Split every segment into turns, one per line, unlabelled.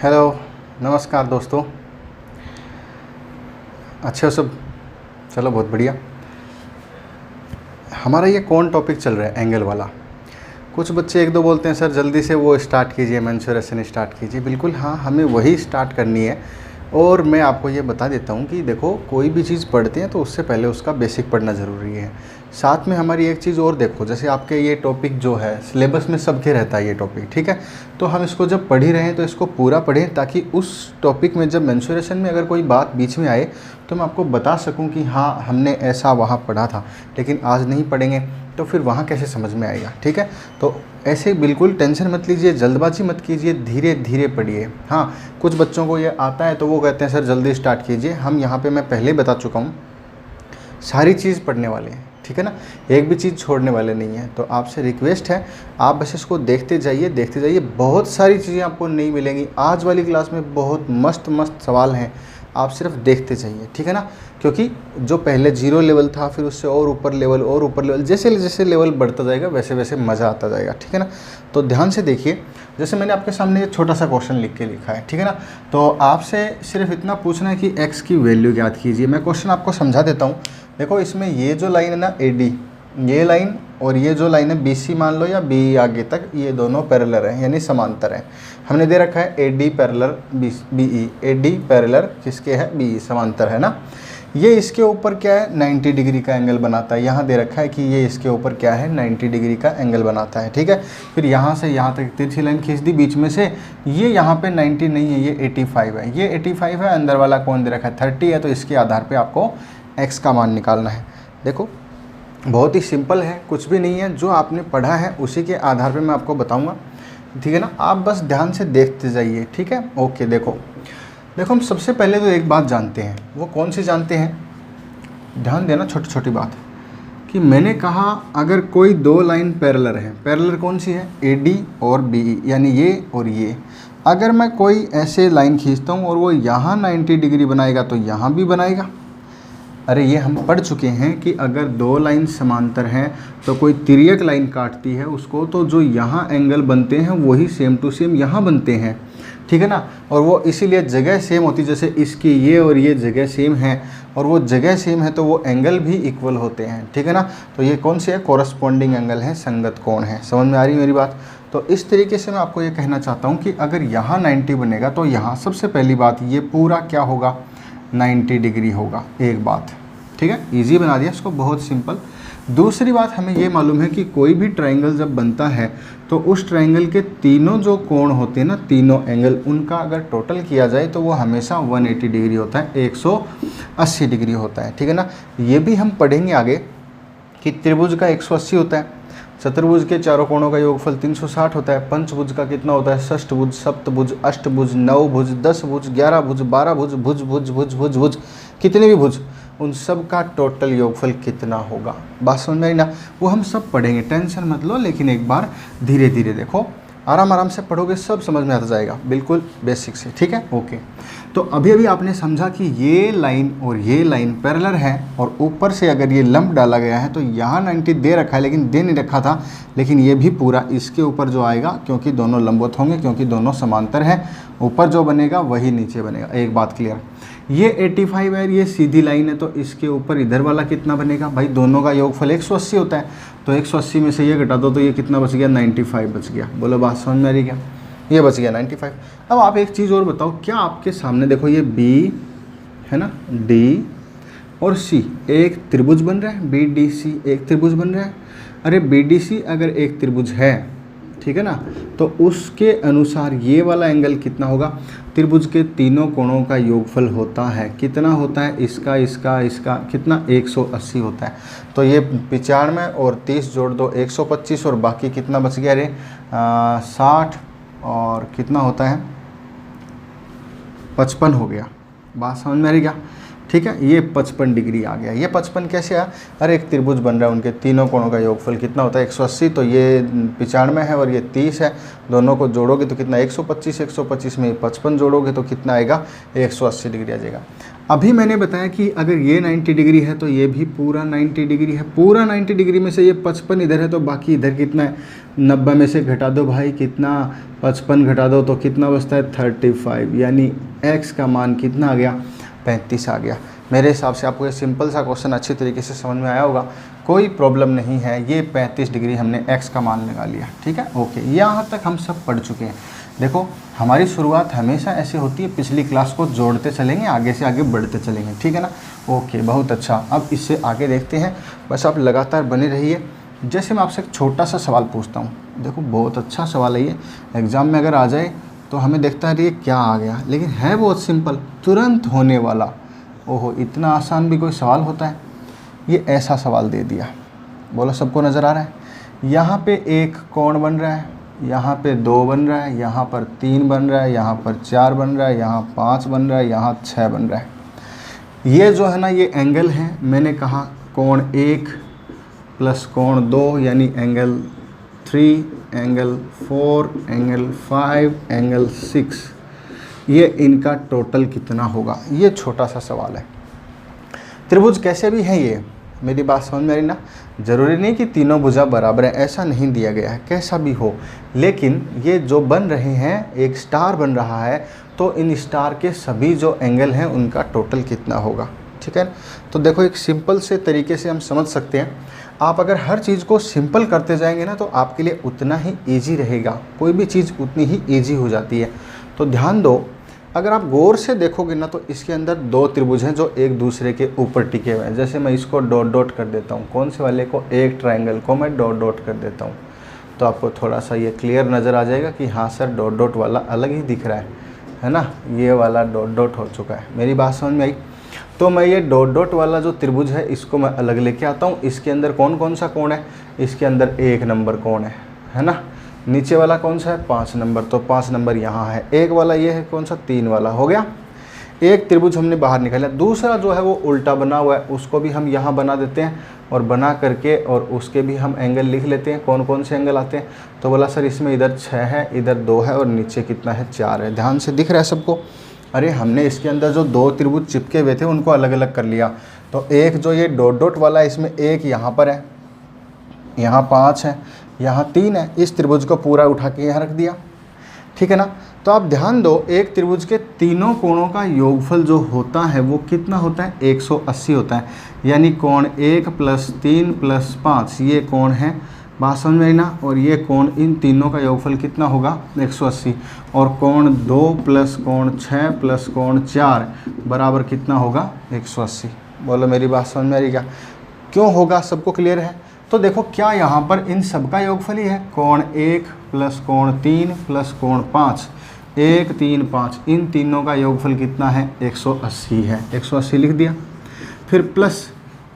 Hello, नमस्कार दोस्तों। अच्छे हो सब? चलो बहुत बढ़िया। हमारा ये कौन टॉपिक चल रहा है, एंगल वाला। कुछ बच्चे एक दो बोलते हैं सर जल्दी से वो स्टार्ट कीजिए, मेंसुरेशन स्टार्ट कीजिए। बिल्कुल हाँ, हमें वही स्टार्ट करनी है। और मैं आपको ये बता देता हूँ कि देखो, कोई भी चीज़ पढ़ते हैं तो उससे पहले उसका बेसिक पढ़ना ज़रूरी है। साथ में हमारी एक चीज़ और देखो, जैसे आपके ये टॉपिक जो है सिलेबस में सबके रहता है ये टॉपिक, ठीक है। तो हम इसको जब पढ़ ही रहे हैं तो इसको पूरा पढ़ें, ताकि उस टॉपिक में जब मेंसुरेशन में अगर कोई बात बीच में आए तो मैं आपको बता सकूं कि हाँ हमने ऐसा वहाँ पढ़ा था, लेकिन आज नहीं पढ़ेंगे तो फिर वहाँ कैसे समझ में आएगा, ठीक है। तो ऐसे बिल्कुल टेंशन मत लीजिए, जल्दबाजी मत कीजिए, धीरे धीरे पढ़िए। हाँ, कुछ बच्चों को ये आता है तो वो कहते हैं सर जल्दी स्टार्ट कीजिए। हम यहाँ पे मैं पहले ही बता चुका हूँ, सारी चीज़ पढ़ने वाले हैं, ठीक है ना, एक भी चीज़ छोड़ने वाले नहीं हैं। तो आपसे रिक्वेस्ट है, आप बस इसको देखते जाइए, देखते जाइए। बहुत सारी चीज़ें आपको नहीं मिलेंगी। आज वाली क्लास में बहुत मस्त मस्त सवाल हैं, आप सिर्फ देखते जाइए, ठीक है ना। क्योंकि जो पहले 0 लेवल था, फिर उससे और ऊपर लेवल और ऊपर लेवल, जैसे जैसे लेवल बढ़ता जाएगा वैसे वैसे मज़ा आता जाएगा, ठीक है ना। तो ध्यान से देखिए, जैसे मैंने आपके सामने ये छोटा सा क्वेश्चन लिख के लिखा है, ठीक है ना। तो आपसे सिर्फ इतना पूछना है कि x की वैल्यू ज्ञात कीजिए। मैं क्वेश्चन आपको समझा देता हूँ। देखो, इसमें ये जो लाइन है ना AD, ये लाइन और ये जो लाइन है BC मान लो, या BE आगे तक, ये दोनों पैरेलल हैं, यानी समांतर हैं। हमने दे रखा है AD parallel BE, AD parallel किसके है, BE, समांतर है ना। ये इसके ऊपर क्या है, 90 डिग्री का एंगल बनाता है। यहाँ दे रखा है कि ये इसके ऊपर क्या है, 90 डिग्री का एंगल बनाता है, ठीक है। फिर यहाँ से यहाँ तक तिरछी लाइन खींच दी बीच में से। ये यहाँ पे 90 नहीं है, ये 85 है, ये 85 है। अंदर वाला कौन दे रखा है, 30 है। तो इसके आधार पर आपको x का मान निकालना है। देखो, बहुत ही सिंपल है, कुछ भी नहीं है। जो आपने पढ़ा है उसी के आधार पे मैं आपको बताऊंगा, ठीक है ना। आप बस ध्यान से देखते जाइए, ठीक है। ओके, देखो हम सबसे पहले तो एक बात जानते हैं। वो कौन सी जानते हैं, ध्यान देना, छोटी छोटी बात, कि मैंने कहा अगर कोई दो लाइन पैरेलल है, पैरेलल कौन सी है, AD और BE, यानी ये और ये। अगर मैं कोई ऐसे लाइन खींचता हूँ और वो यहाँ 90 डिग्री बनाएगा तो यहाँ भी बनाएगा। अरे ये हम पढ़ चुके हैं कि अगर दो लाइन समांतर हैं तो कोई तिर्यक लाइन काटती है उसको, तो जो यहाँ एंगल बनते हैं वही सेम टू सेम यहाँ बनते हैं, ठीक है ना। और वो इसीलिए जगह सेम होती है, जैसे इसकी ये और ये जगह सेम है और वो जगह सेम है तो वो एंगल भी इक्वल होते हैं, ठीक है ना। तो ये कौन से है, कोरस्पॉन्डिंग एंगल है, संगत कोण है। समझ में आ रही है मेरी बात। तो इस तरीके से मैं आपको ये कहना चाहता हूँ कि अगर यहाँ 90 बनेगा तो यहाँ सबसे पहली बात, ये पूरा क्या होगा, 90 डिग्री होगा। एक बात, ठीक है, इजी बना दिया इसको, बहुत सिंपल। दूसरी बात, हमें ये मालूम है कि कोई भी ट्रायंगल जब बनता है तो उस ट्रायंगल के तीनों जो कोण होते हैं ना, तीनों एंगल, उनका अगर टोटल किया जाए तो वो हमेशा 180 डिग्री होता है, 180 डिग्री होता है, ठीक है ना। ये भी हम पढ़ेंगे आगे कि त्रिभुज का 180 होता है, चतुर्भुज के चारों कोणों का योगफल 360 होता है, पंचभुज का कितना होता है, षष्ठभुज, सप्तभुज, अष्टभुज, नवभुज, 10 भुज, 11 भुज, 12 भुज, भुज भुज भुज भुज भुज, कितने भी भुज, उन सब का टोटल योगफल कितना होगा। बात समझ में आई ना। वो हम सब पढ़ेंगे, टेंशन मत लो, लेकिन एक बार धीरे धीरे देखो, आराम आराम से पढ़ोगे, सब समझ में आता जाएगा, बिल्कुल बेसिक से, ठीक है। ओके, तो अभी अभी आपने समझा कि ये लाइन और ये लाइन पैरेलल है और ऊपर से अगर ये लंब डाला गया है तो यहाँ 90 दे रखा है, लेकिन दे नहीं रखा था, लेकिन ये भी पूरा इसके ऊपर जो आएगा, क्योंकि दोनों लंबवत होंगे, क्योंकि दोनों समांतर हैं, ऊपर जो बनेगा वही नीचे बनेगा। एक बात क्लियर। ये 85 है, ये सीधी लाइन है, तो इसके ऊपर इधर वाला कितना बनेगा भाई, दोनों का योगफल 180 होता है, तो 180 में से ये घटा दो तो ये कितना बच गया, 95 बच गया। बोलो बात समझ में आ रही क्या, ये बच गया 95। अब आप एक चीज़ और बताओ, क्या आपके सामने देखो ये B है ना, D और C एक त्रिभुज बन रहा है, BDC एक त्रिभुज बन रहा है। अरे BDC अगर एक त्रिभुज है, ठीक है ना, तो उसके अनुसार ये वाला एंगल कितना होगा, त्रिभुज के तीनों कोणों का योगफल होता है, कितना होता है, इसका इसका इसका कितना, 180 होता है। तो ये 95 और 30 जोड़ दो, 125, और बाकी कितना बच गया रे, 60 और कितना होता है, 55 हो गया। बात समझ में आ रही क्या, ठीक है। ये 55 डिग्री आ गया। ये 55 कैसे आया, अरे एक त्रिभुज बन रहा है, उनके तीनों कोणों का योगफल कितना होता है, 180, तो ये 95 है और ये 30 है, दोनों को जोड़ोगे तो कितना, 125, 125 में 55 जोड़ोगे तो कितना आएगा, 180 डिग्री आ जाएगा। अभी मैंने बताया कि अगर ये 90 डिग्री है तो ये भी पूरा 90 डिग्री है, पूरा 90 डिग्री में से ये 55 इधर है तो बाकी इधर कितना है, 90 में से घटा दो भाई कितना, 55 घटा दो तो कितना बचता है 35, यानी x का मान कितना आ गया 35 आ गया। मेरे हिसाब से आपको ये सिंपल सा क्वेश्चन अच्छी तरीके से समझ में आया होगा, कोई प्रॉब्लम नहीं है। ये 35 डिग्री हमने x का मान लगा लिया, ठीक है। ओके, यहाँ तक हम सब पढ़ चुके हैं। देखो हमारी शुरुआत हमेशा ऐसे होती है, पिछली क्लास को जोड़ते चलेंगे, आगे से आगे बढ़ते चलेंगे, ठीक है ना। ओके, बहुत अच्छा। अब इससे आगे देखते हैं, बस आप लगातार बने रहिए। जैसे मैं आपसे एक छोटा सा सवाल पूछता हूँ, देखो बहुत अच्छा सवाल है ये, एग्ज़ाम में अगर आ जाए तो हमें देखता है ये क्या आ गया, लेकिन है बहुत सिंपल, तुरंत होने वाला। ओहो, इतना आसान भी कोई सवाल होता है। ये ऐसा सवाल दे दिया, बोलो सबको नज़र आ रहा है। यहाँ पे एक कोण बन रहा है, यहाँ पे 2 बन रहा है, यहाँ पर 3 बन रहा है, यहाँ पर 4 बन रहा है, यहाँ 5 बन रहा है, यहाँ 6 बन रहा है। ये जो है ना ये एंगल है, मैंने कहा कोण 1 प्लस कोण 2 यानी एंगल 3, एंगल 4, एंगल 5, एंगल 6, ये इनका टोटल कितना होगा। ये छोटा सा सवाल है। त्रिभुज कैसे भी हैं ये, मेरी बात समझ में आ रही ना। ज़रूरी नहीं कि तीनों भुजा बराबर है, ऐसा नहीं दिया गया है, कैसा भी हो। लेकिन ये जो बन रहे हैं, एक स्टार बन रहा है, तो इन स्टार के सभी जो एंगल हैं उनका टोटल कितना होगा, ठीक है। तो देखो एक सिंपल से तरीके से हम समझ सकते हैं। आप अगर हर चीज़ को सिंपल करते जाएंगे ना तो आपके लिए उतना ही ईजी रहेगा, कोई भी चीज़ उतनी ही ईजी हो जाती है। तो ध्यान दो, अगर आप गौर से देखोगे ना तो इसके अंदर 2 त्रिभुज हैं जो एक दूसरे के ऊपर टिके हुए हैं। जैसे मैं इसको डॉट डॉट कर देता हूँ, कौन से वाले को, एक ट्रायंगल को मैं डॉट डॉट कर देता हूँ, तो आपको थोड़ा सा ये क्लियर नज़र आ जाएगा कि हाँ सर डॉट डॉट वाला अलग ही दिख रहा है ना। ये वाला डॉट डॉट हो चुका है, मेरी बात समझ में आई। तो मैं ये डॉट डॉट वाला जो त्रिभुज है इसको मैं अलग लेके आता हूँ। इसके अंदर कौन कौन सा कोण है, इसके अंदर 1 नंबर कोण है ना। नीचे वाला कौन सा है 5 नंबर, तो 5 नंबर यहाँ है। एक वाला ये है कौन सा 3 वाला, हो गया। एक त्रिभुज हमने बाहर निकाला। दूसरा जो है वो उल्टा बना हुआ है, उसको भी हम यहाँ बना देते हैं और बना करके और उसके भी हम एंगल लिख लेते हैं। कौन कौन से एंगल आते हैं, तो बोला सर इसमें इधर 6 है, इधर 2 है और नीचे कितना है 4 है। ध्यान से दिख रहा है सबको। अरे हमने इसके अंदर जो 2 त्रिभुज चिपके हुए थे उनको अलग अलग कर लिया। तो एक जो ये डॉट डॉट वाला है इसमें एक यहाँ पर है, यहाँ 5 है, यहाँ 3 है। इस त्रिभुज को पूरा उठा के यहाँ रख दिया, ठीक है ना। तो आप ध्यान दो, एक त्रिभुज के तीनों कोणों का योगफल जो होता है वो कितना होता है 180 होता है। यानी कोण 1 प्लस 3 प्लस 5 ये कोण है, बात समझ में आई ना। और ये कोण, इन तीनों का योगफल कितना होगा 180। और कोण 2 प्लस कोण 6 प्लस कोण 4 बराबर कितना होगा 180। बोलो मेरी बात समझ में आ रही क्या, क्यों होगा, सबको क्लियर है। तो देखो क्या यहाँ पर इन सब का योगफल ही है, कोण 1 प्लस कोण 3 प्लस कोण 5, 1 3 5, इन तीनों का योगफल कितना है 180 है। 180 लिख दिया। फिर प्लस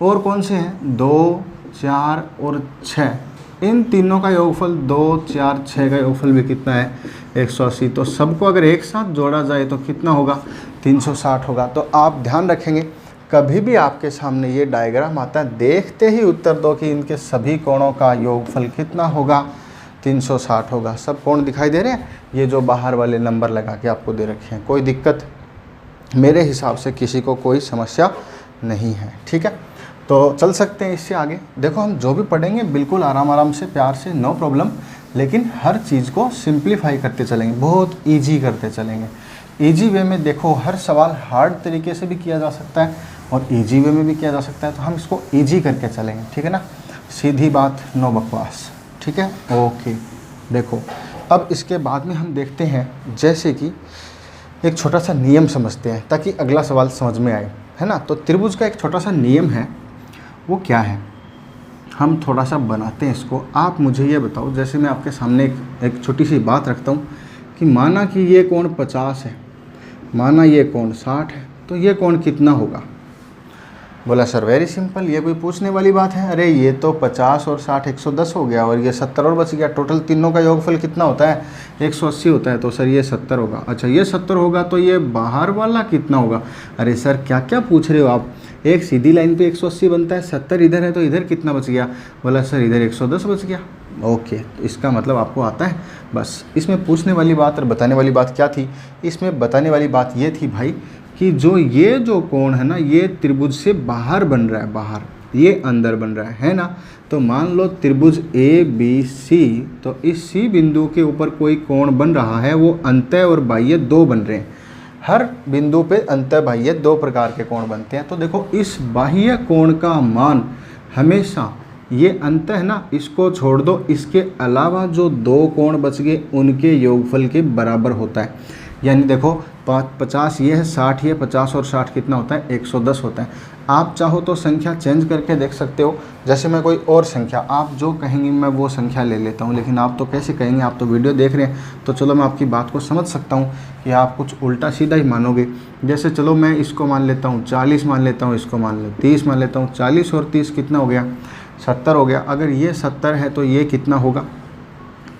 और कौन से हैं 2 4 और 6, इन तीनों का योगफल 2 4 6 का योगफल भी कितना है 180। तो सबको अगर एक साथ जोड़ा जाए तो कितना होगा 360 होगा। तो आप ध्यान रखेंगे, कभी भी आपके सामने ये डायग्राम आता है, देखते ही उत्तर दो कि इनके सभी कोणों का योगफल कितना होगा 360 होगा। सब कोण दिखाई दे रहे हैं, ये जो बाहर वाले नंबर लगा के आपको दे रखे हैं। कोई दिक्कत मेरे हिसाब से किसी को कोई समस्या नहीं है, ठीक है। तो चल सकते हैं इससे आगे। देखो हम जो भी पढ़ेंगे बिल्कुल आराम आराम से, प्यार से, नो प्रॉब्लम, लेकिन हर चीज़ को सिंप्लीफाई करते चलेंगे, बहुत ईजी करते चलेंगे। ईजी वे में देखो, हर सवाल हार्ड तरीके से भी किया जा सकता है और ईजी वे में भी किया जा सकता है, तो हम इसको ईजी करके चलेंगे, ठीक है ना। सीधी बात, नो बकवास, ठीक है। ओके, देखो अब इसके बाद में हम देखते हैं, जैसे कि एक छोटा सा नियम समझते हैं ताकि अगला सवाल समझ में आए, है ना। तो त्रिभुज का एक छोटा सा नियम है, वो क्या है, हम थोड़ा सा बनाते हैं इसको। आप मुझे ये बताओ, जैसे मैं आपके सामने एक छोटी सी बात रखता हूँ कि माना कि ये कोण 50 है, माना ये कोण 60 है, तो ये कोण कितना होगा। बोला सर वेरी सिंपल, ये कोई पूछने वाली बात है। अरे ये तो 50 और 60 110 हो गया और ये 70 और बच गया। टोटल तीनों का योगफल कितना होता है 180 होता है, तो सर ये 70 होगा। अच्छा ये 70 होगा तो ये बाहर वाला कितना होगा। अरे सर क्या क्या पूछ रहे हो आप, एक सीधी लाइन पे 180 बनता है, 70 इधर है तो इधर कितना बच गया। बोला सर इधर 110 बच गया। ओके, तो इसका मतलब आपको आता है। बस इसमें पूछने वाली बात और बताने वाली बात क्या थी, इसमें बताने वाली बात ये थी भाई कि जो कोण है ना, ये त्रिभुज से बाहर बन रहा है, बाहर, ये अंदर बन रहा है ना। तो मान लो त्रिभुज ए बी सी, तो इस सी बिंदु के ऊपर कोई कोण बन रहा है, वो अंतः और बाह्य दो बन रहे हैं। हर बिंदु पे अंतः बाह्य दो प्रकार के कोण बनते हैं। तो देखो इस बाह्य कोण का मान हमेशा ये अंतः है ना, इसको छोड़ दो, इसके अलावा जो दो कोण बच गए उनके योगफल के बराबर होता है। यानी देखो 50 ये है, 60 ये, 50 और 60 कितना होता है, 110 होता है। आप चाहो तो संख्या चेंज करके देख सकते हो। जैसे मैं कोई और संख्या, आप जो कहेंगे मैं वो संख्या ले लेता हूँ, लेकिन आप तो कैसे कहेंगे, आप तो वीडियो देख रहे हैं, तो चलो मैं आपकी बात को समझ सकता हूँ कि आप कुछ उल्टा सीधा ही मानोगे। जैसे चलो मैं इसको मान लेता हूँ 40 मान लेता हूँ, इसको मान ले 30 मान लेता हूँ। 40 और 30 कितना हो गया, 70 हो गया। अगर ये 70 है तो ये कितना होगा,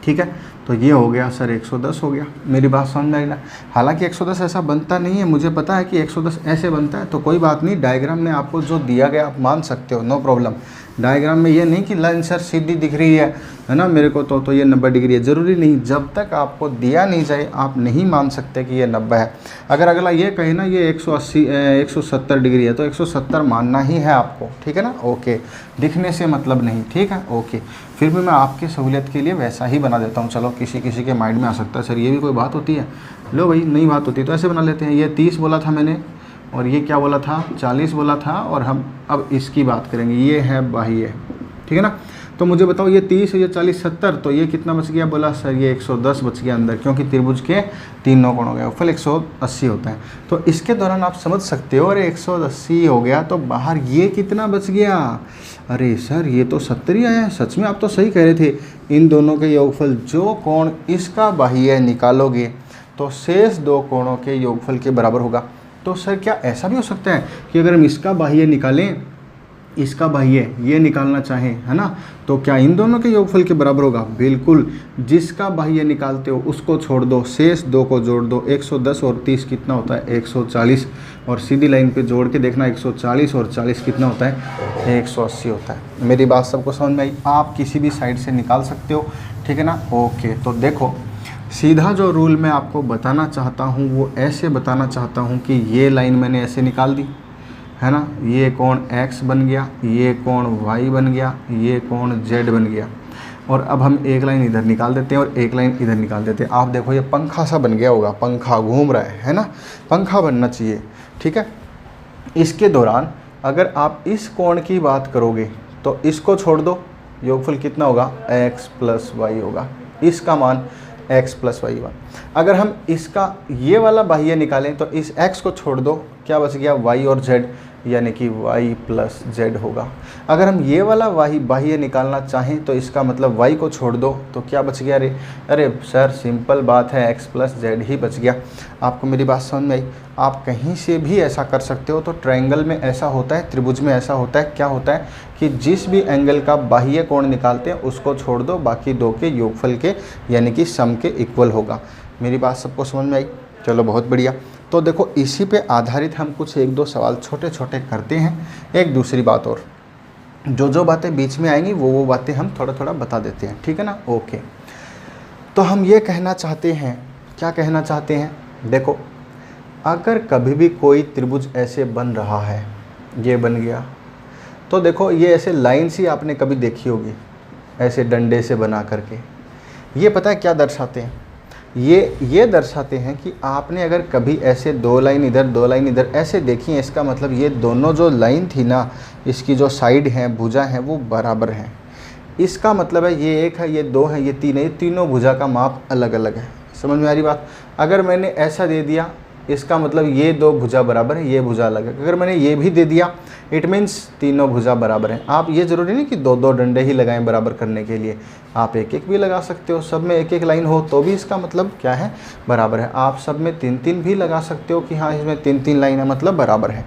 ठीक है, तो ये हो गया सर 110 हो गया। मेरी बात समझ में आई ना। हालांकि 110 ऐसा बनता नहीं है, मुझे पता है कि 110 ऐसे बनता है, तो कोई बात नहीं, डायग्राम में आपको जो दिया गया आप मान सकते हो, नो प्रॉब्लम। डायग्राम में ये नहीं कि लाइन सर सीधी दिख रही है ना मेरे को, तो ये 90 डिग्री है, ज़रूरी नहीं। जब तक आपको दिया नहीं जाए आप नहीं मान सकते कि ये 90 है। अगर अगला ये कहे ना ये 180 170 डिग्री है, तो 170 मानना ही है आपको, ठीक है ना, ओके। दिखने से मतलब नहीं, ठीक है, ओके। फिर भी मैं आपकी सहूलियत के लिए वैसा ही बना देता हूँ। चलो किसी किसी के माइंड में आ सकता है सर ये भी कोई बात होती है, लो भाई नहीं बात होती तो ऐसे बना लेते हैं। ये 30 बोला था मैंने, और ये क्या बोला था, 40 बोला था, और हम अब इसकी बात करेंगे। ये है बाह्य, ठीक है ना। तो मुझे बताओ ये 30 ये 40 70, तो ये कितना बच गया, बोला सर ये 110 बच गया अंदर, क्योंकि त्रिभुज के तीनों कोण हो गए, फल 180 होता है। तो इसके दौरान आप समझ सकते हो, अरे 180 हो गया तो बाहर ये कितना बच गया, अरे सर ये तो 70 ही आया है। सच में आप तो सही कह रहे थे। इन दोनों के योगफल, जो कोण इसका बाह्य निकालोगे तो शेष दो कोणों के योगफल के बराबर होगा। तो सर क्या ऐसा भी हो सकता है कि अगर हम इसका बाह्य निकालें, इसका बाह्य ये निकालना चाहें, है ना, तो क्या इन दोनों के योगफल के बराबर होगा? बिल्कुल। जिसका बाह्य निकालते हो उसको छोड़ दो, शेष दो को जोड़ दो। 110 और 30 कितना होता है, 140। और सीधी लाइन पे जोड़ के देखना, 140 और 40 कितना होता है, 180 होता है। मेरी बात सबको समझ में आई? आप किसी भी साइड से निकाल सकते हो, ठीक है ना, ओके। तो देखो सीधा जो रूल मैं आपको बताना चाहता हूँ वो ऐसे बताना चाहता हूँ कि ये लाइन मैंने ऐसे निकाल दी, है ना, ये कोण x बन गया, ये कोण y बन गया, ये कोण z बन गया। और अब हम एक लाइन इधर निकाल देते हैं और एक लाइन इधर निकाल देते हैं। आप देखो ये पंखा सा बन गया होगा, पंखा घूम रहा है ना, पंखा बनना चाहिए, ठीक है। इसके दौरान अगर आप इस कोण की बात करोगे तो इसको छोड़ दो, योगफल कितना होगा, x + y होगा। इसका मान x + y1। अगर हम इसका ये वाला बाह्य निकालें तो इस x को छोड़ दो, क्या बच गया, y और z, यानी कि y + z होगा। अगर हम ये वाला बाह्य निकालना चाहें तो इसका मतलब y को छोड़ दो, तो क्या बच गया, अरे सर सिंपल बात है, x + z ही बच गया। आपको मेरी बात समझ में आई? आप कहीं से भी ऐसा कर सकते हो। तो ट्रायंगल में ऐसा होता है, त्रिभुज में ऐसा होता है, क्या होता है कि जिस भी एंगल का बाह्य कोण निकालते हैं उसको छोड़ दो, बाकी दो के योगफल के यानी कि सम के इक्वल होगा। मेरी बात सबको समझ में आई? चलो बहुत बढ़िया। तो देखो इसी पे आधारित हम कुछ 1-2 सवाल छोटे छोटे करते हैं। एक दूसरी बात और, जो बातें बीच में आएंगी वो बातें हम थोड़ा थोड़ा बता देते हैं, ठीक है ना, ओके। तो हम ये कहना चाहते हैं, क्या कहना चाहते हैं, देखो अगर कभी भी कोई त्रिभुज ऐसे बन रहा है, ये बन गया, तो देखो ये ऐसे लाइन सी आपने कभी देखी होगी, ऐसे डंडे से बना करके। ये पता है क्या दर्शाते हैं, ये दर्शाते हैं कि आपने अगर कभी ऐसे 2 लाइन इधर 2 लाइन इधर ऐसे देखी है, इसका मतलब ये दोनों जो लाइन थी ना, इसकी जो साइड हैं, भुजा हैं, वो बराबर हैं। इसका मतलब है ये 1 है, ये 2 है, ये 3 है, ये तीनों भुजा का माप अलग अलग है। समझ में आ रही बात? अगर मैंने ऐसा दे दिया, इसका मतलब ये 2 भुजा बराबर है, ये भुजा अलग है। अगर मैंने ये भी दे दिया, इट मीन्स तीनों भुजा बराबर हैं। आप ये ज़रूरी नहीं कि 2-2 डंडे ही लगाएं बराबर करने के लिए, आप 1-1 भी लगा सकते हो। सब में 1-1 लाइन हो तो भी इसका मतलब क्या है, बराबर है। आप सब में 3-3 भी लगा सकते हो कि हाँ इसमें 3-3 लाइन है, मतलब बराबर है।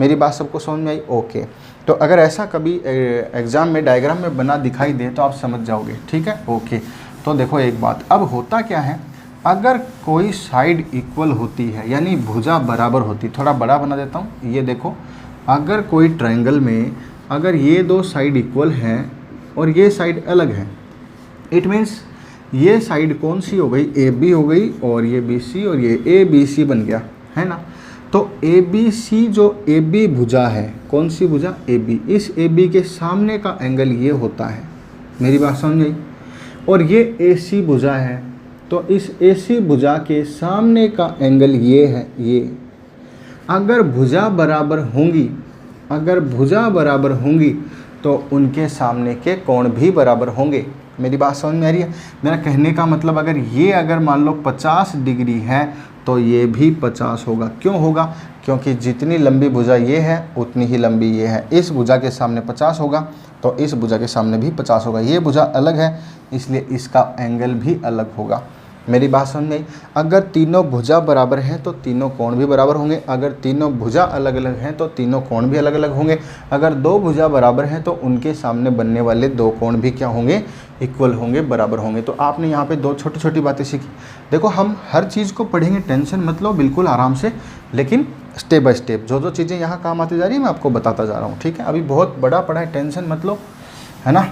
मेरी बात सबको समझ में आई? ओके। तो अगर ऐसा कभी एग्ज़ाम में डायग्राम में बना दिखाई दे तो आप समझ जाओगे, ठीक है, ओके। तो देखो एक बात, अब होता क्या है, अगर कोई साइड इक्वल होती है यानी भुजा बराबर होती, थोड़ा बड़ा बना देता हूँ, ये देखो, अगर कोई ट्रायंगल में अगर ये 2 साइड इक्वल हैं और ये साइड अलग है, इट मीन्स ये साइड कौन सी हो गई, AB हो गई, और ये BC, और ये ABC बन गया, है ना। तो ए बी सी जो ए बी भुजा है, कौन सी भुजा, ए बी, इस ए बी के सामने का एंगल ये होता है, मेरी बात समझ आई। और ये ए सी भुजा है, तो इस ए सी भुजा के सामने का एंगल ये है, ये। अगर भुजा बराबर होंगी, अगर भुजा बराबर होंगी तो उनके सामने के कोण भी बराबर होंगे। मेरी बात समझ में आ रही है? मेरा कहने का मतलब अगर ये अगर मान लो 50 डिग्री है तो ये भी 50 होगा। क्यों होगा? क्योंकि जितनी लंबी भुजा ये है उतनी ही लंबी ये है। इस भुजा के सामने 50 होगा तो इस भुजा के सामने भी 50 होगा। ये भुजा अलग है इसलिए इसका एंगल भी अलग होगा। मेरी बात समझ में आई? अगर तीनों भुजा बराबर हैं तो तीनों कोण भी बराबर होंगे। अगर तीनों भुजा अलग अलग हैं तो तीनों कोण भी अलग अलग होंगे। अगर दो भुजा बराबर हैं तो उनके सामने बनने वाले दो कोण भी क्या होंगे? इक्वल होंगे, बराबर होंगे। तो आपने यहाँ पे दो छोटी छोटी बातें सीखी। देखो हम हर चीज़ को पढ़ेंगे, टेंशन मत लो, बिल्कुल आराम से, लेकिन स्टेप बाय स्टेप जो जो चीज़ें यहाँ काम आती जा रही है मैं आपको बताता जा रहा हूँ, ठीक है? अभी बहुत बड़ा पढ़ा है, टेंशन मत लो, है ना?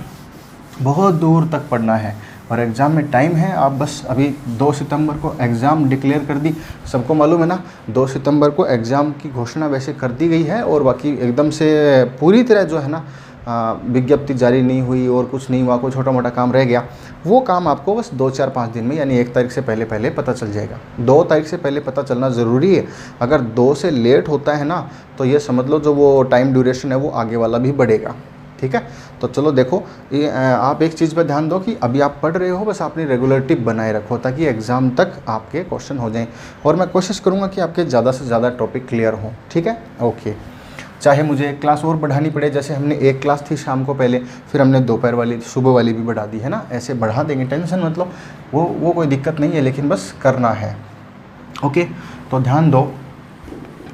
बहुत दूर तक पढ़ना है और एग्ज़ाम में टाइम है। आप बस अभी 2 सितंबर को एग्ज़ाम डिक्लेयर कर दी, सबको मालूम है ना, 2 सितंबर को एग्ज़ाम की घोषणा वैसे कर दी गई है और बाकी एकदम से पूरी तरह जो है ना विज्ञप्ति जारी नहीं हुई और कुछ नहीं हुआ, कोई छोटा मोटा काम रह गया, वो काम आपको बस 2, 4, 5 दिन में यानी 1 तारीख से पहले पहले पता चल जाएगा। 2 तारीख से पहले पता चलना ज़रूरी है। अगर 2 से लेट होता है ना तो ये समझ लो जो वो टाइम ड्यूरेशन है वो आगे वाला भी बढ़ेगा, ठीक है? तो चलो देखो, ये आप एक चीज़ पर ध्यान दो कि अभी आप पढ़ रहे हो, बस अपनी रेगुलरिटी बनाए रखो ताकि एग्ज़ाम तक आपके क्वेश्चन हो जाएं। और मैं कोशिश करूँगा कि आपके ज़्यादा से ज़्यादा टॉपिक क्लियर हो, ठीक है? ओके, चाहे मुझे एक क्लास और बढ़ानी पड़े, जैसे हमने एक क्लास थी शाम को पहले, फिर हमने दोपहर वाली, सुबह वाली भी बढ़ा दी है ना, ऐसे बढ़ा देंगे, टेंशन मत लो, वो कोई दिक्कत नहीं है, लेकिन बस करना है। ओके, तो ध्यान दो,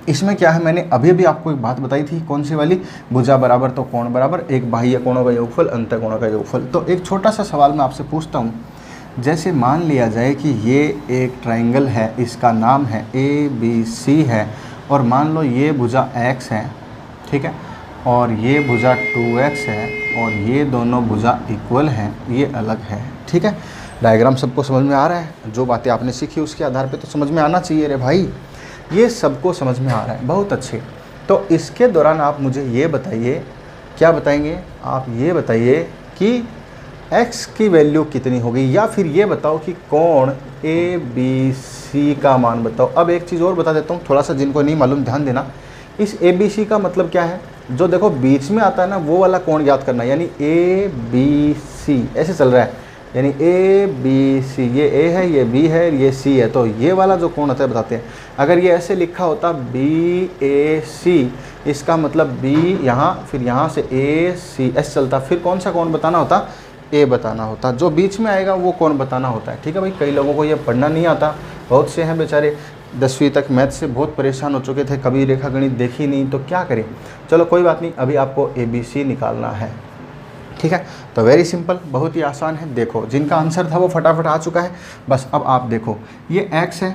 इसमें क्या है, मैंने अभी अभी आपको एक बात बताई थी, कौन सी वाली? भुजा बराबर तो कोण बराबर, एक बाह्य कोणों का योगफल, अंतः कोणों का योगफल। तो एक छोटा सा सवाल मैं आपसे पूछता हूँ, जैसे मान लिया जाए कि ये एक ट्राइंगल है, इसका नाम है ABC है, और मान लो ये भुजा X है, ठीक है, और ये भुजा 2X है, और ये दोनों भुजा इक्वल हैं, ये अलग है, ठीक है? डायग्राम सबको समझ में आ रहा है? जो बातें आपने सीखी उसके आधार पे तो समझ में आना चाहिए रे भाई, ये सबको समझ में आ रहा है, बहुत अच्छे। तो इसके दौरान आप मुझे ये बताइए, क्या बताएंगे आप? ये बताइए कि x की वैल्यू कितनी होगी, या फिर ये बताओ कि कोण ABC का मान बताओ। अब एक चीज़ और बता देता हूँ, थोड़ा सा जिनको नहीं मालूम ध्यान देना। इस ABC का मतलब क्या है? जो देखो बीच में आता है ना, वो वाला कोण याद करना, यानी ABC ऐसे चल रहा है, यानी ABC, ये A है, ये B है, ये C है, तो ये वाला जो कोण होता है बताते हैं। अगर ये ऐसे लिखा होता BAC, इसका मतलब B यहाँ, फिर यहाँ से AC ऐसे चलता, फिर कौन सा कोण बताना होता? A बताना होता। जो बीच में आएगा वो कोण बताना होता है, ठीक है भाई? कई लोगों को ये पढ़ना नहीं आता, बहुत से हैं बेचारे 10वीं तक मैथ से बहुत परेशान हो चुके थे, कभी रेखा गणित देखी नहीं, तो क्या करें? चलो कोई बात नहीं, अभी आपको ABC निकालना है, ठीक है? तो वेरी सिंपल, बहुत ही आसान है। देखो जिनका आंसर था वो फटाफट आ चुका है, बस अब आप देखो, ये x है,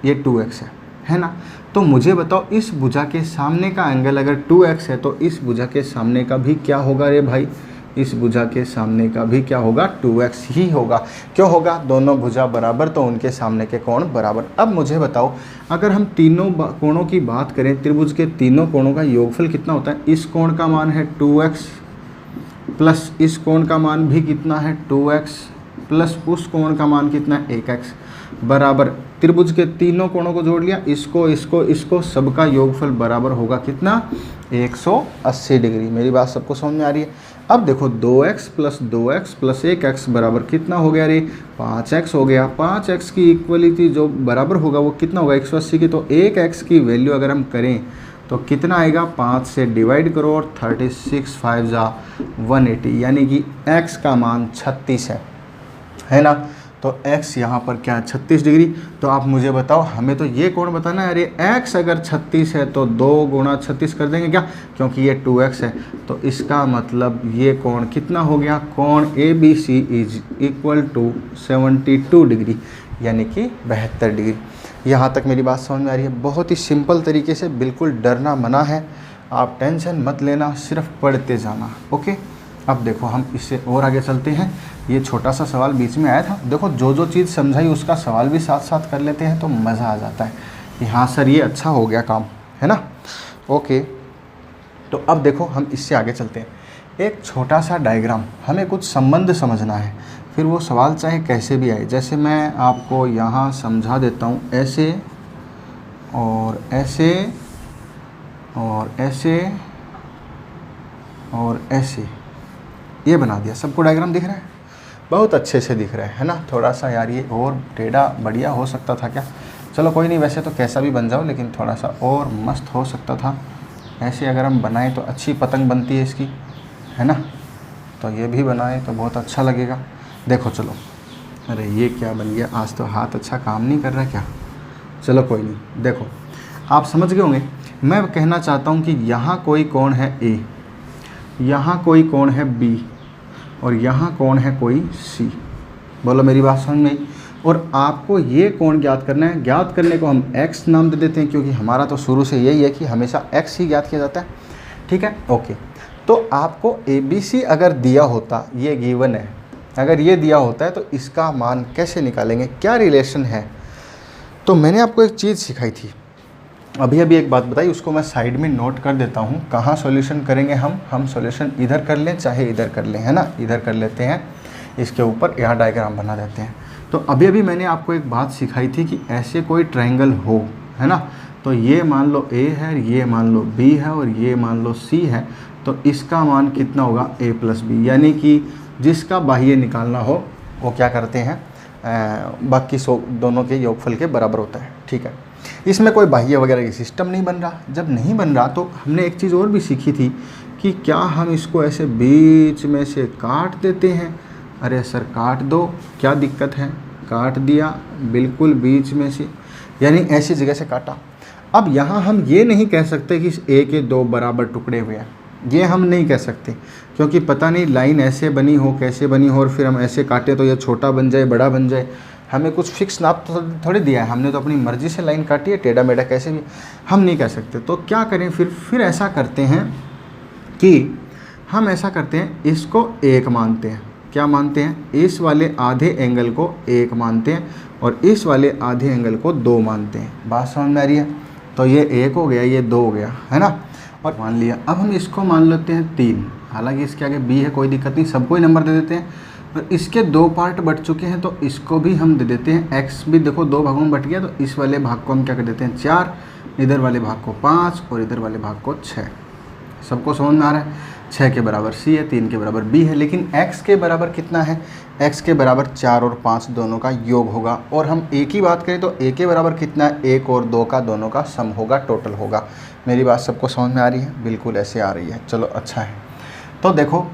ये 2x है ना? तो मुझे बताओ इस भुजा के सामने का एंगल अगर 2x है तो इस भुजा के सामने का भी क्या होगा रे भाई? इस भुजा के सामने का भी क्या होगा? 2x ही होगा। क्यों होगा? दोनों भुजा बराबर तो उनके सामने के कोण बराबर। अब मुझे बताओ, अगर हम तीनों कोणों की बात करें, त्रिभुज के तीनों कोणों का योगफल कितना होता है? इस कोण का मान है 2x प्लस इस कोण का मान भी कितना है? 2x प्लस उस कोण का मान कितना है? 1x बराबर त्रिभुज के तीनों कोणों को जोड़ लिया, इसको सबका योगफल बराबर होगा कितना? 180 डिग्री। मेरी बात सबको समझ में आ रही है? अब देखो 2x प्लस 1x बराबर कितना हो गया रे? 5x हो गया। 5x की इक्वलिटी जो बराबर होगा वो कितना होगा? 180 की। तो 1x की वैल्यू अगर हम करें तो कितना आएगा? 5 से डिवाइड करो और 36 5 जा 180, यानी कि x का मान 36 है ना? तो x यहाँ पर क्या है? 36 डिग्री। तो आप मुझे बताओ, हमें तो ये कोण बताना है। अरे x अगर 36 है तो 2 गुणा 36 कर देंगे क्या? क्योंकि ये 2x है, तो इसका मतलब ये कोण कितना हो गया? कोण ABC is equal to 72 degree, यानी कि 72 डिग्री। यहाँ तक मेरी बात समझ में आ रही है? बहुत ही सिंपल तरीके से, बिल्कुल डरना मना है, आप टेंशन मत लेना, सिर्फ पढ़ते जाना। ओके, अब देखो हम इससे और आगे चलते हैं। ये छोटा सा सवाल बीच में आया था, देखो जो जो चीज़ समझाई उसका सवाल भी साथ साथ कर लेते हैं तो मज़ा आ जाता है। कि हाँ सर ये अच्छा हो गया काम, है ना। ओके, तो अब देखो हम इससे आगे चलते हैं। एक छोटा सा डायग्राम, हमें कुछ संबंध समझना है, फिर वो सवाल चाहे कैसे भी आए। जैसे मैं आपको यहाँ समझा देता हूँ, ऐसे और ऐसे और ऐसे और ऐसे, ये बना दिया। सबको डायग्राम दिख रहा है? बहुत अच्छे से दिख रहा है ना। थोड़ा सा यार ये और टेढ़ा बढ़िया हो सकता था क्या? चलो कोई नहीं, वैसे तो कैसा भी बन जाओ, लेकिन थोड़ा सा और मस्त हो सकता था। ऐसे अगर हम बनाएं तो अच्छी पतंग बनती है इसकी, है ना। तो ये भी बनाएं तो बहुत अच्छा लगेगा। देखो चलो, अरे ये क्या बन गया, आज तो हाथ अच्छा काम नहीं कर रहा क्या? चलो कोई नहीं, देखो आप समझ गए होंगे। मैं कहना चाहता हूँ कि यहाँ कोई कोण है ए, यहाँ कोई कोण है बी, और यहाँ कोण है कोई सी। बोलो मेरी बात समझ में आई? और आपको ये कोण ज्ञात करना है। ज्ञात करने को हम x नाम दे देते हैं, क्योंकि हमारा तो शुरू से यही है कि हमेशा x ही ज्ञात किया जाता है, ठीक है। ओके, तो आपको ABC अगर दिया होता, ये गिवन है, अगर ये दिया होता है तो इसका मान कैसे निकालेंगे, क्या रिलेशन है? तो मैंने आपको एक चीज़ सिखाई थी, अभी एक बात बताई, उसको मैं साइड में नोट कर देता हूँ। कहाँ सॉल्यूशन करेंगे हम सॉल्यूशन इधर कर लें चाहे इधर कर लें, है ना। इधर कर लेते हैं, इसके ऊपर यहाँ डायग्राम बना देते हैं। तो अभी मैंने आपको एक बात सिखाई थी कि ऐसे कोई ट्रायंगल हो, है ना। तो ये मान लो A है, ये मान लो B है और ये मान लो C है, तो इसका मान कितना होगा A + B, यानी कि जिसका बाह्य निकालना हो वो क्या करते हैं, बाकी दोनों के योगफल के बराबर होता है, ठीक है। इसमें कोई बाह्य वगैरह की सिस्टम नहीं बन रहा। जब नहीं बन रहा तो हमने एक चीज़ और भी सीखी थी कि क्या हम इसको ऐसे बीच में से काट देते हैं। अरे सर काट दो, क्या दिक्कत है, काट दिया बिल्कुल बीच में से, यानी ऐसी जगह से काटा। अब यहाँ हम ये नहीं कह सकते कि इस A के 2 बराबर टुकड़े हुए हैं, ये हम नहीं कह सकते, क्योंकि पता नहीं लाइन ऐसे बनी हो कैसे बनी हो, और फिर हम ऐसे काटे तो ये छोटा बन जाए बड़ा बन जाए। हमें कुछ फिक्स नाप तो थोड़ी दिया है, हमने तो अपनी मर्ज़ी से लाइन काटी है, टेढ़ा मेढ़ा कैसे भी हम नहीं कह सकते। तो क्या करें फिर ऐसा करते हैं कि हम ऐसा करते हैं, इसको 1 मानते हैं। क्या मानते हैं? इस वाले आधे एंगल को 1 मानते हैं और इस वाले आधे एंगल को 2 मानते हैं। बात समझ में आ रही है? तो ये 1 हो गया, ये 2 हो गया, है ना। और मान लिया। अब हम इसको मान लेते हैं 3, हालांकि इसके आगे B है, कोई दिक्कत नहीं, सबको ही नंबर दे देते हैं। और इसके 2 पार्ट बट चुके हैं तो इसको भी हम दे देते हैं। x भी देखो 2 भागों में बट गया, तो इस वाले भाग को हम क्या कर देते हैं 4, इधर वाले भाग को 5 और इधर वाले भाग को 6। सबको समझ में आ रहा है? 6 के बराबर C है, 3 के बराबर B है, लेकिन x के बराबर कितना है? x के बराबर 4 और 5 दोनों का योग होगा। और हम A की बात करें तो A के बराबर कितना है? 1 और 2 का दोनों का सम होगा, टोटल होगा। मेरी बात सबको समझ में आ रही है? बिल्कुल ऐसे आ रही है, चलो अच्छा है। तो देखो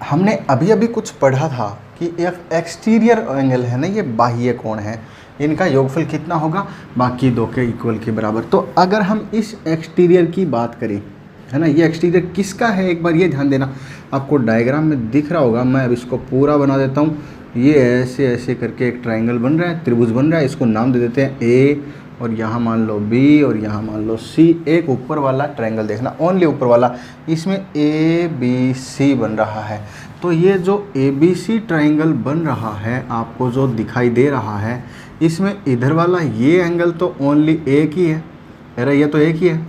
हमने अभी कुछ पढ़ा था कि एक एक्सटीरियर एंगल है ना, ये बाह्य कोण है, इनका योगफल कितना होगा? बाकी 2 के इक्वल के बराबर। तो अगर हम इस एक्सटीरियर की बात करें, है ना, ये एक्सटीरियर किसका है, एक बार ये ध्यान देना। आपको डायग्राम में दिख रहा होगा, मैं अब इसको पूरा बना देता हूँ। ये ऐसे ऐसे करके एक ट्रायंगल बन रहा है, त्रिभुज बन रहा है, इसको नाम दे देते हैं A, और यहाँ मान लो B और यहाँ मान लो C। एक ऊपर वाला ट्रायंगल देखना, ओनली ऊपर वाला, इसमें ABC बन रहा है। तो ये जो ABC ट्रायंगल बन रहा है, आपको जो दिखाई दे रहा है, इसमें इधर वाला ये एंगल तो ओनली एक ही है, अरे ये तो एक ही है,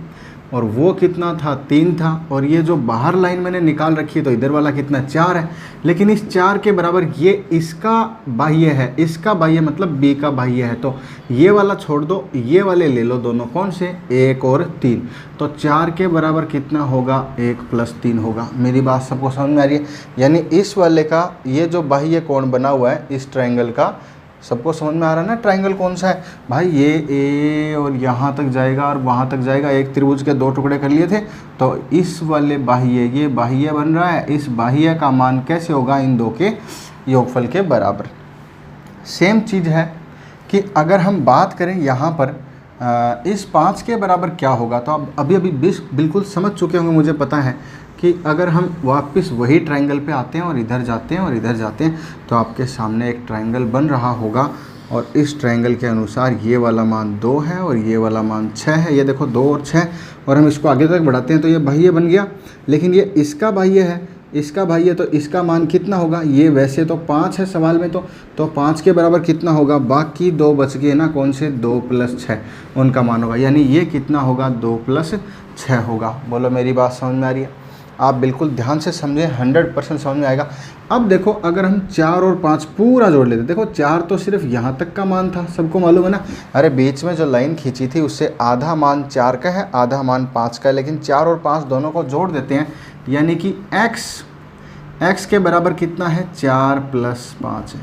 और वो कितना था? 3 था। और ये जो बाहर लाइन मैंने निकाल रखी है तो इधर वाला कितना? 4 है। लेकिन इस 4 के बराबर ये इसका बाह्य है, इसका बाह्य मतलब B का बाह्य है। तो ये वाला छोड़ दो, ये वाले ले लो दोनों, कौन से? 1 और 3। तो 4 के बराबर कितना होगा? 1 + 3 होगा। मेरी बात सबको समझ में आ रही है? यानी इस वाले का ये जो बाह्य कोण बना हुआ है इस ट्रायंगल का, सबको समझ में आ रहा है ना? ट्रायंगल कौन सा है भाई? ये A और यहाँ तक जाएगा और वहाँ तक जाएगा, एक त्रिभुज के 2 टुकड़े कर लिए थे। तो इस वाले बाह्य, ये बाह्य बन रहा है, इस बाह्य का मान कैसे होगा? इन 2 के योगफल के बराबर। सेम चीज़ है कि अगर हम बात करें यहाँ पर इस 5 के बराबर क्या होगा, तो आप अभी बिल्कुल समझ चुके होंगे, मुझे पता है कि अगर हम वापस वही ट्रायंगल पे आते हैं और इधर जाते हैं और इधर जाते हैं, तो आपके सामने एक ट्रायंगल बन रहा होगा, और इस ट्रायंगल के अनुसार ये वाला मान 2 है और ये वाला मान 6 है। ये देखो 2 और 6, और हम इसको आगे तक बढ़ाते हैं तो ये बाह्य बन गया, लेकिन ये इसका बाह्य है इसका भाई है तो इसका मान कितना होगा, ये वैसे तो 5 है सवाल में, तो 5 के बराबर कितना होगा, बाकी 2 बच गए ना, कौन से 2 + 6 उनका मान होगा, यानी ये कितना होगा 2 + 6 होगा। बोलो मेरी बात समझ में आ रही है? आप बिल्कुल ध्यान से समझें, 100% समझ में आएगा। अब देखो अगर हम 4 और 5 पूरा जोड़ लेते, देखो 4 तो सिर्फ यहाँ तक का मान था, सबको मालूम है ना। अरे बीच में जो लाइन खींची थी उससे आधा मान 4 का है, आधा मान 5 का है, लेकिन 4 और 5 दोनों को जोड़ देते हैं, यानी कि x के बराबर कितना है, 4 + 5 है।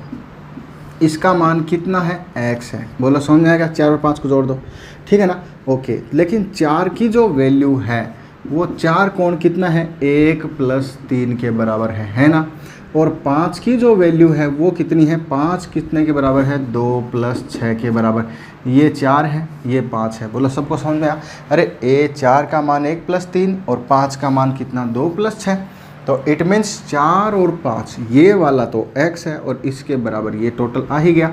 इसका मान कितना है, x है। बोलो समझ में आएगा? 4 और 5 को जोड़ दो, ठीक है ना। ओके, लेकिन 4 की जो वैल्यू है वो 4 कोण कितना है, 1 + 3 के बराबर है ना। और 5 की जो वैल्यू है वो कितनी है, 5 कितने के बराबर है, 2 + 6 के बराबर। ये 4 है, ये 5 है। बोलो सबको समझ में आया? अरे 4 का मान 1 + 3 और 5 का मान कितना, 2 + 6। तो इट मीन्स 4 और 5 ये वाला तो x है और इसके बराबर ये टोटल आ ही गया।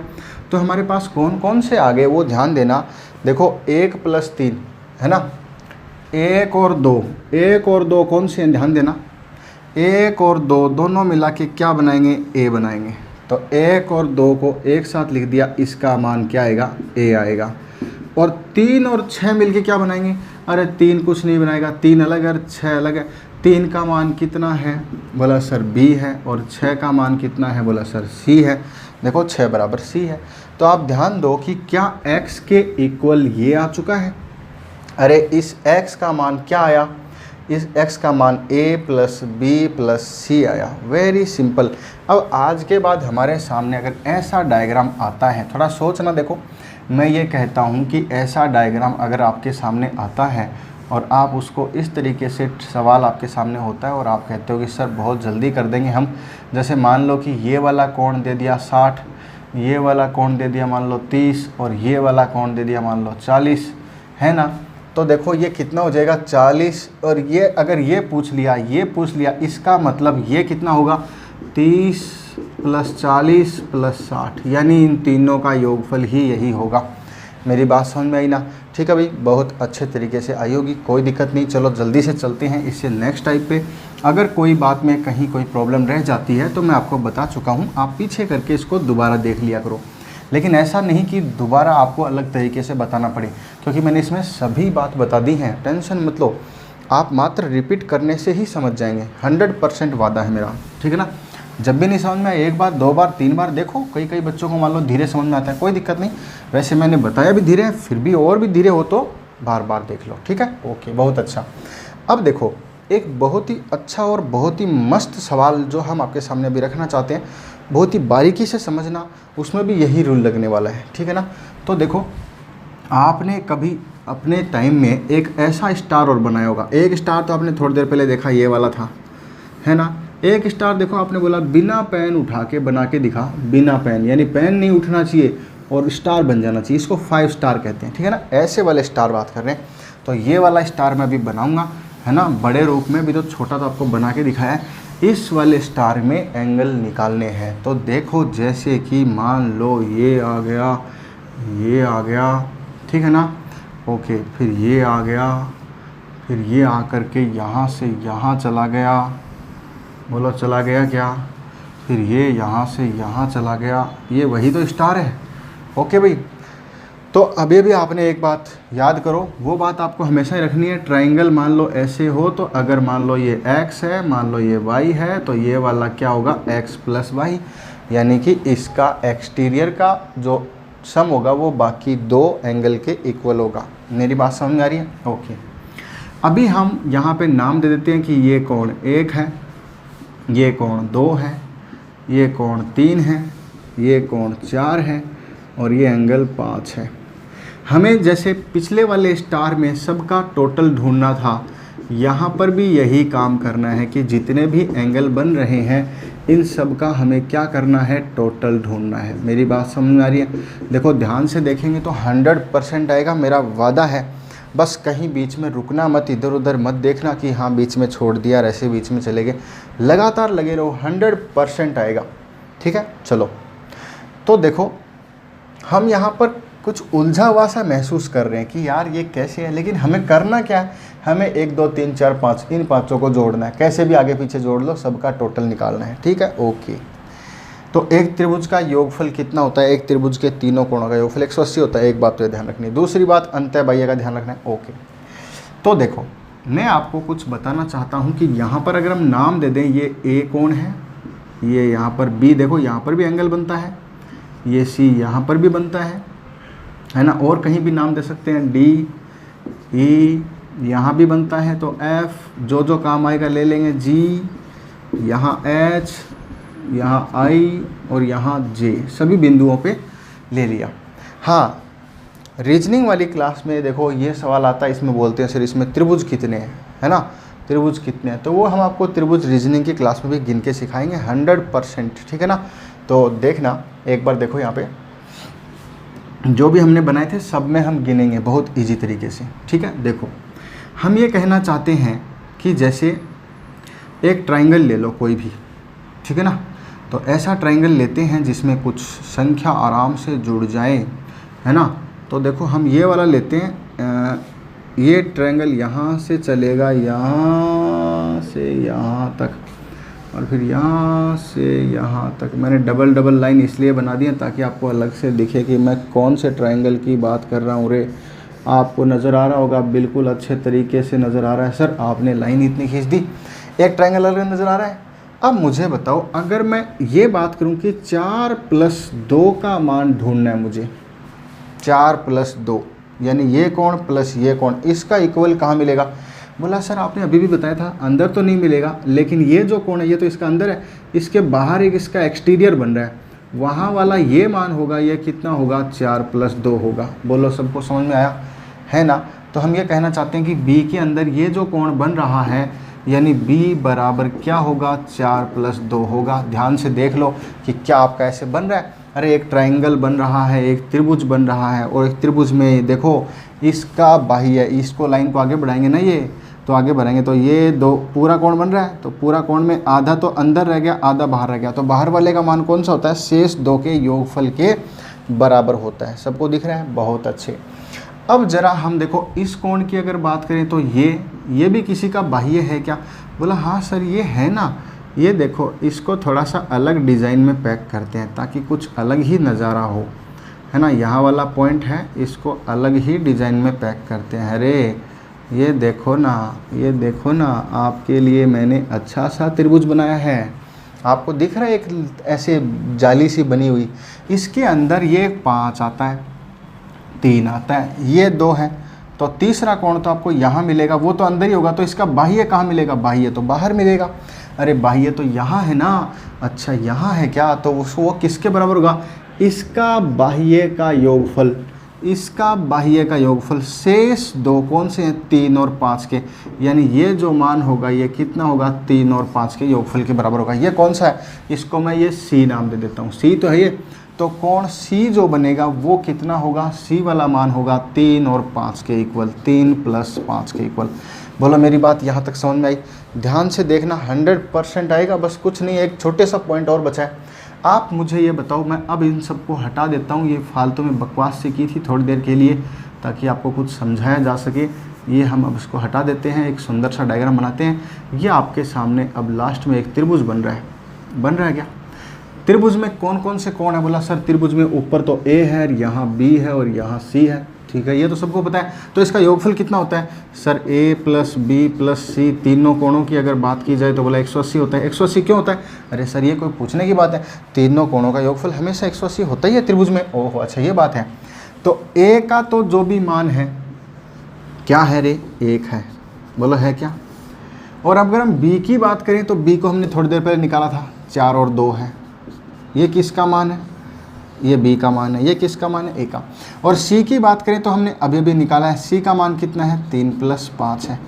तो हमारे पास कौन कौन से आ गए वो ध्यान देना। देखो 1 + 3 है ना, 1 और 2 कौन से हैं, ध्यान देना। 1 और 2 दोनों मिला के क्या बनाएंगे, a बनाएंगे। तो 1 और 2 को एक साथ लिख दिया, इसका मान क्या आएगा, a आएगा। और 3 और 6 मिलके क्या बनाएंगे, अरे 3 कुछ नहीं बनाएगा, 3 अलग है और 6 अलग है। 3 का मान कितना है, बोला सर b है, और 6 का मान कितना है, बोला सर c है। देखो 6 बराबर c है। तो आप ध्यान दो कि क्या x के इक्वल ये आ चुका है। अरे इस x का मान क्या आया, इस x का मान a + b + c आया। Very simple. अब आज के बाद हमारे सामने अगर ऐसा डायग्राम आता है, थोड़ा सोचना। देखो मैं ये कहता हूँ कि ऐसा डायग्राम अगर आपके सामने आता है और आप उसको इस तरीके से सवाल आपके सामने होता है और आप कहते हो कि सर बहुत जल्दी कर देंगे हम, जैसे मान लो कि ये वाला कोण दे दिया 60, ये वाला कोण दे दिया मान लो 30 और ये वाला कोण दे दिया मान लो 40, है ना। तो देखो ये कितना हो जाएगा 40, और ये अगर ये पूछ लिया, इसका मतलब ये कितना होगा 30 + 40 + 60, यानी इन तीनों का योगफल ही यही होगा। मेरी बात समझ में आई ना? ठीक है भाई, बहुत अच्छे तरीके से आई होगी, कोई दिक्कत नहीं। चलो जल्दी से चलते हैं इससे नेक्स्ट टाइप पे। अगर कोई बात में कहीं कोई प्रॉब्लम रह जाती है तो मैं आपको बता चुका हूँ, आप पीछे करके इसको दोबारा देख लिया करो। लेकिन ऐसा नहीं कि दोबारा आपको अलग तरीके से बताना पड़े, क्योंकि मैंने इसमें सभी बात बता दी हैं, टेंशन मत लो। आप मात्र रिपीट करने से ही समझ जाएंगे, 100% वादा है मेरा, ठीक है ना। जब भी नहीं समझ में आए 1 बार 2 बार 3 बार देखो। कई बच्चों को मान लो धीरे समझ में आता है, कोई दिक्कत नहीं। वैसे मैंने बताया भी धीरे, फिर भी और भी धीरे हो तो बार बार देख लो, ठीक है। ओके, बहुत अच्छा। अब देखो एक बहुत ही अच्छा और बहुत ही मस्त सवाल जो हम आपके सामने अभी रखना चाहते हैं, बहुत ही बारीकी से समझना, उसमें भी यही रूल लगने वाला है, ठीक है ना। तो देखो आपने कभी अपने टाइम में एक ऐसा स्टार और बनाया होगा। एक स्टार तो आपने थोड़ी देर पहले देखा, ये वाला था, है ना। एक स्टार देखो आपने बोला बिना पेन उठा के बना के दिखा, बिना पेन, यानी पेन नहीं उठना चाहिए और स्टार बन जाना चाहिए। इसको 5 स्टार कहते हैं, ठीक है ना। ऐसे वाले स्टार बात कर रहे हैं। तो ये वाला स्टार मैं अभी बनाऊंगा, है ना, बड़े रूप में। भी तो छोटा तो आपको बना के दिखाया है। इस वाले स्टार में एंगल निकालने हैं। तो देखो जैसे कि मान लो ये आ गया, ये आ गया, ठीक है ना। ओके, फिर ये आ गया, फिर ये आ कर के यहाँ से यहाँ चला गया, बोलो चला गया क्या। फिर ये यहाँ से यहाँ चला गया, ये वही तो स्टार है। ओके भाई, तो अभी भी आपने एक बात याद करो, वो बात आपको हमेशा ही रखनी है। ट्राइंगल मान लो ऐसे हो तो अगर मान लो ये x है, मान लो ये y है, तो ये वाला क्या होगा x + y, यानी कि इसका एक्सटीरियर का जो सम होगा वो बाकी 2 एंगल के इक्वल होगा। मेरी बात समझ में आ रही है? ओके, अभी हम यहाँ पे नाम दे देते हैं कि ये कोण 1 है, ये कोण 2 है, ये कोण 3 है, ये कोण 4 है और ये एंगल 5 है। हमें जैसे पिछले वाले स्टार में सबका टोटल ढूंढना था, यहाँ पर भी यही काम करना है कि जितने भी एंगल बन रहे हैं इन सब का हमें क्या करना है, टोटल ढूंढना है। मेरी बात समझ में आ रही है? देखो ध्यान से देखेंगे तो 100% आएगा, मेरा वादा है। बस कहीं बीच में रुकना मत, इधर उधर मत देखना कि हाँ बीच में छोड़ दिया और ऐसे बीच में चले गए। लगातार लगे रहो, 100% आएगा, ठीक है। चलो तो देखो हम यहाँ पर कुछ उलझा हुआ सा महसूस कर रहे हैं कि यार ये कैसे है, लेकिन हमें करना क्या है, हमें 1 2 3 4 5 इन पाँचों को जोड़ना है, कैसे भी आगे पीछे जोड़ लो, सबका टोटल निकालना है। ठीक है, ओके। तो एक त्रिभुज का योगफल कितना होता है, एक त्रिभुज के तीनों कोणों का योगफल 180 होता है। एक बात तो ये ध्यान रखनी है। दूसरी बात अंतःबाह्य का ध्यान रखना है। ओके, तो देखो मैं आपको कुछ बताना चाहता हूँ कि यहाँ पर अगर हम नाम दे दें, ये ए कोण है, ये यहाँ पर बी, देखो यहाँ पर भी एंगल बनता है, ये सी यहाँ पर भी बनता है ना, और कहीं भी नाम दे सकते हैं, डी ई यहाँ भी बनता है, तो एफ जो जो काम आएगा ले लेंगे, जी यहाँ एच, यहाँ आई और यहाँ जे, सभी बिंदुओं पे ले लिया। हाँ, रीजनिंग वाली क्लास में देखो ये सवाल आता है, इसमें बोलते हैं सर इसमें त्रिभुज कितने हैं, है ना, त्रिभुज कितने हैं, तो वो हम आपको त्रिभुज रीजनिंग की क्लास में भी गिन के सिखाएंगे 100%। ठीक है ना, तो देखना एक बार, देखो यहाँ पे जो भी हमने बनाए थे सब में हम गिनेंगे बहुत इजी तरीके से। ठीक है, देखो हम ये कहना चाहते हैं कि जैसे एक ट्राइंगल ले लो कोई भी, ठीक है ना, तो ऐसा ट्राइंगल लेते हैं जिसमें कुछ संख्या आराम से जुड़ जाए, है ना। तो देखो हम ये वाला लेते हैं, ये ट्रायंगल यहाँ से चलेगा यहाँ से यहाँ तक, और फिर यहाँ से यहाँ तक। मैंने डबल डबल लाइन इसलिए बना दी है ताकि आपको अलग से दिखे कि मैं कौन से ट्रायंगल की बात कर रहा हूँ। रे आपको नज़र आ रहा होगा, बिल्कुल अच्छे तरीके से नज़र आ रहा है। सर आपने लाइन इतनी खींच दी, एक ट्रायंगल अलग नज़र आ रहा है। अब मुझे बताओ, अगर मैं ये बात करूँ कि 4+2 का मान ढूंढना है मुझे, 4+2 यानी ये कोण प्लस ये कोण, इसका इक्वल कहाँ मिलेगा। बोला सर आपने अभी भी बताया था अंदर तो नहीं मिलेगा, लेकिन ये जो कोण है ये तो इसका अंदर है, इसके बाहर एक इसका एक्सटीरियर बन रहा है, वहाँ वाला ये मान होगा, ये कितना होगा, 4+2 होगा। बोलो सबको समझ में आया है ना। तो हम ये कहना चाहते हैं कि बी के अंदर ये जो कोण बन रहा है, यानी बी बराबर क्या होगा, 4+2 होगा। ध्यान से देख लो कि क्या आपका ऐसे बन रहा है। अरे एक ट्रायंगल बन रहा है, एक त्रिभुज बन रहा है, और एक त्रिभुज में देखो इसका बाह्य, इसको लाइन को आगे बढ़ाएंगे ना, ये तो आगे बढ़ाएंगे तो ये दो पूरा कोण बन रहा है, तो पूरा कोण में आधा तो अंदर रह गया, आधा बाहर रह गया, तो बाहर वाले का मान कौन सा होता है, शेष दो के योगफल के बराबर होता है। सबको दिख रहा है, बहुत अच्छे। अब जरा हम देखो इस कोण की अगर बात करें तो ये भी किसी का बाह्य है क्या। बोला हाँ सर ये है ना। ये देखो इसको थोड़ा सा अलग डिज़ाइन में पैक करते हैं ताकि कुछ अलग ही नज़ारा हो, है ना। यहाँ वाला पॉइंट है, इसको अलग ही डिज़ाइन में पैक करते हैं। अरे ये देखो ना, ये देखो ना, आपके लिए मैंने अच्छा सा त्रिभुज बनाया है। आपको दिख रहा है एक ऐसे जाली सी बनी हुई, इसके अंदर ये 5 आता है, 3 आता है, ये 2 है, तो तीसरा कोण तो आपको यहाँ मिलेगा, वो तो अंदर ही होगा। तो इसका बाह्य कहाँ मिलेगा, बाह्य तो बाहर मिलेगा। अरे बाह्य तो यहाँ है ना, अच्छा यहाँ है क्या, तो वो किसके बराबर होगा, इसका बाह्य का योगफल, इसका बाह्य का योगफल शेष दो कौन से हैं, 3 और 5 के, यानी ये जो मान होगा ये कितना होगा, 3 और 5 के योगफल के बराबर होगा। ये कौन सा है, इसको मैं ये सी नाम दे देता हूँ, सी तो है ये। तो कोण सी जो बनेगा वो कितना होगा, सी वाला मान होगा 3 और 5 के इक्वल, 3 + 5 के इक्वल। बोलो मेरी बात यहाँ तक समझ में आई। ध्यान से देखना, 100% आएगा। बस कुछ नहीं, एक छोटे सा पॉइंट और बचा है। आप मुझे ये बताओ, मैं अब इन सबको हटा देता हूँ, ये फालतू में बकवास से की थी थोड़ी देर के लिए ताकि आपको कुछ समझाया जा सके। ये हम अब इसको हटा देते हैं, एक सुंदर सा डायग्राम बनाते हैं। ये आपके सामने अब लास्ट में एक त्रिभुज बन रहा है क्या। त्रिभुज में कौन कौन से कोण है, बोला सर त्रिभुज में ऊपर तो ए है, यहाँ बी है और यहाँ सी है, ठीक है, ये तो सबको पता है। तो इसका योगफल कितना होता है, सर ए प्लस बी प्लस सी, तीनों कोणों की अगर बात की जाए तो बोला 180 होता है। 180 क्यों होता है, अरे सर ये कोई पूछने की बात है, तीनों कोणों का योगफल हमेशा 180 होता ही है त्रिभुज में। ओहो अच्छा ये बात है। तो ए का तो जो भी मान है क्या है रे, 1 है, बोलो है क्या। और अगर हम बी की बात करें तो बी को हमने थोड़ी देर पहले निकाला था, 4 और 2 है, ये किसका मान है, ये बी का मान है, ये किसका मान है, ए का। और सी की बात करें तो हमने अभी भी निकाला है, सी का मान कितना है, 3 + 5 है।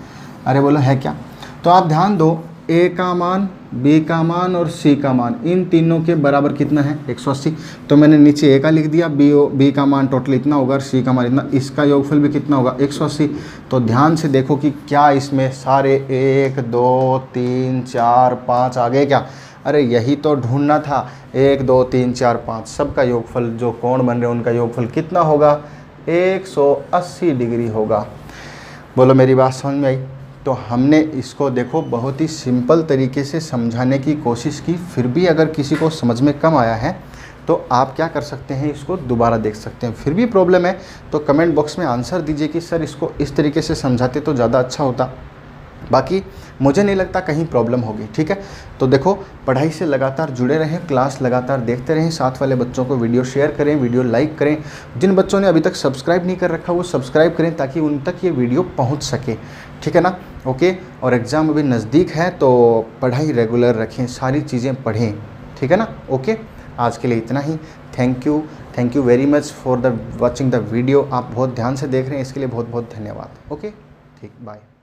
अरे बोलो है क्या। तो आप ध्यान दो, ए का मान, बी का मान और सी का मान, इन तीनों के बराबर कितना है, 180। तो मैंने नीचे ए का लिख दिया, बी का मान टोटल इतना होगा और सी का मान इतना, इसका योगफल भी कितना होगा, 180। तो ध्यान से देखो कि क्या इसमें सारे 1 2 3 4 5 आ गए क्या। अरे यही तो ढूंढना था। 1 2 3 4 5 सबका योगफल, जो कोण बन रहे हैं उनका योगफल कितना होगा? 180 डिग्री होगा। बोलो मेरी बात समझ में आई? तो हमने इसको देखो बहुत ही सिंपल तरीके से समझाने की कोशिश की, फिर भी अगर किसी को समझ में कम आया है तो आप क्या कर सकते हैं, इसको दोबारा देख सकते हैं। फिर भी प्रॉब्लम है तो कमेंट बॉक्स में आंसर दीजिए कि सर इसको इस तरीके से समझाते तो ज़्यादा अच्छा होता। बाकी मुझे नहीं लगता कहीं प्रॉब्लम होगी, ठीक है। तो देखो पढ़ाई से लगातार जुड़े रहें, क्लास लगातार देखते रहें, साथ वाले बच्चों को वीडियो शेयर करें, वीडियो लाइक करें। जिन बच्चों ने अभी तक सब्सक्राइब नहीं कर रखा वो सब्सक्राइब करें ताकि उन तक ये वीडियो पहुंच सके, ठीक है ना। ओके, और एग्ज़ाम अभी नज़दीक है तो पढ़ाई रेगुलर रखें, सारी चीज़ें पढ़ें, ठीक है ना। ओके, आज के लिए इतना ही। Thank you very much for the watching the video. आप बहुत ध्यान से देख रहे हैं, इसके लिए बहुत बहुत धन्यवाद। ओके, ठीक, बाय।